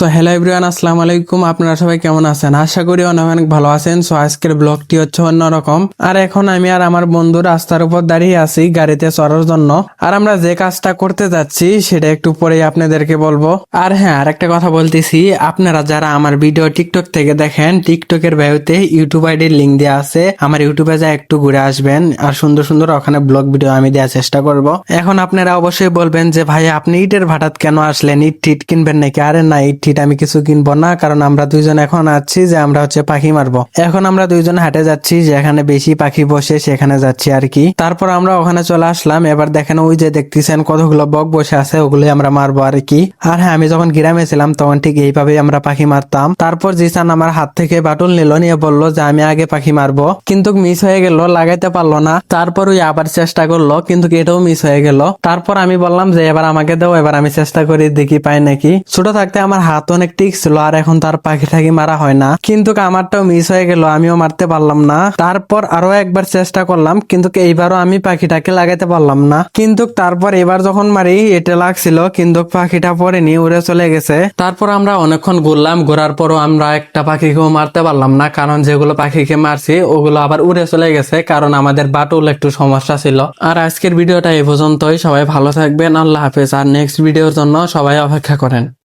So hello everyone, আসসালামু আলাইকুম। আপনারা সবাই কেমন আছেন? আশা করি অনেক অনেক ভালো আছেন। সো আজকের ব্লগটি হচ্ছে অন্যরকম। আর এখন আমি আর আমার বন্ধু রাস্তার উপর দাঁড়িয়ে আছি গাড়িতে চড়ার জন্য। আর আমরা যে কাজটা করতে যাচ্ছি সেটা একটু পরেই আপনাদেরকে বলবো। আর হ্যাঁ, আরেকটা কথা বলতেছি, আপনারা যারা আমার ভিডিও টিকটক থেকে দেখেন, টিকটকের বায়োতে ইউটিউব আইডির লিঙ্ক দেওয়া আছে। আমার ইউটিউবে যা একটু ঘুরে আসবেন, আর সুন্দর সুন্দর ওখানে ব্লগ ভিডিও আমি দেওয়ার চেষ্টা করব। এখন আপনারা অবশ্যই বলবেন যে ভাই আপনি ইটের ভাটাত কেন আসলেন, ইট টিট কিনবেন নাকি? আরে না, ইট টিট আমি কিছু কিনবো না, কারণ আমরা দুইজন এখন আছি যে আমরা হচ্ছে পাখি মারবো। এখন আমরা দুইজন হাটে যাচ্ছি, যেখানে বেশি পাখি বসে সেখানে যাচ্ছি আর কি। তারপর আমরা ওখানে চলে আসলাম। এবার দেখেন ওই যে দেখতেছেন কতগুলো বক বসে আছে, ওগুলোই আমরা মারবো আর কি। আর হ্যাঁ, আমি যখন গ্রামে ছিলাম তখন ঠিক এইভাবেই আমরা পাখি মারতাম। তারপর জিসান আমার হাত থেকে বাটুল নিল, নিয়ে বললো যে আমি আগে পাখি মারবো, কিন্তু মিস হয়ে গেল, লাগাইতে পারলো না। তারপর ওই আবার চেষ্টা করলো, কিন্তু এটাও মিস হয়ে গেল। তারপর আমি বললাম যে এবার আমাকে দাও, এবার আমি চেষ্টা করি দেখি পাই নাকি। ছোট থাকতে আমার হাত অনেক টিক ছিল, আর এখন তার পাখি ঠাকি মারা হয় না, কিন্তু আমারটাও মিস হয়ে গেল, আমিও মারতে পারলাম না। তারপর আরো একবার চেষ্টা করলাম, কিন্তু এইবারও আমি পাখিটাকে লাগাইতে পারলাম না। কিন্তু তারপর এবার যখন মারি এটা লাগছিল, কিন্তু পাখিটা পড়েনি, উড়ে চলে গেছে। তারপর আমরা অনেকক্ষণ ঘুরলাম, ঘোরার পরও আমরা একটা পাখিকেও মারতে পারলাম না, কারণ যেগুলো পাখিকে মারছি ওগুলো আবার উড়ে চলে গেছে, কারণ আমাদের বাটুল একটু সমস্যা ছিল। আর আজকের ভিডিওটা এই পর্যন্তই। সবাই ভালো থাকবেন, আল্লাহ হাফেজ। আর নেক্সট ভিডিওর জন্য সবাই অপেক্ষা করেন।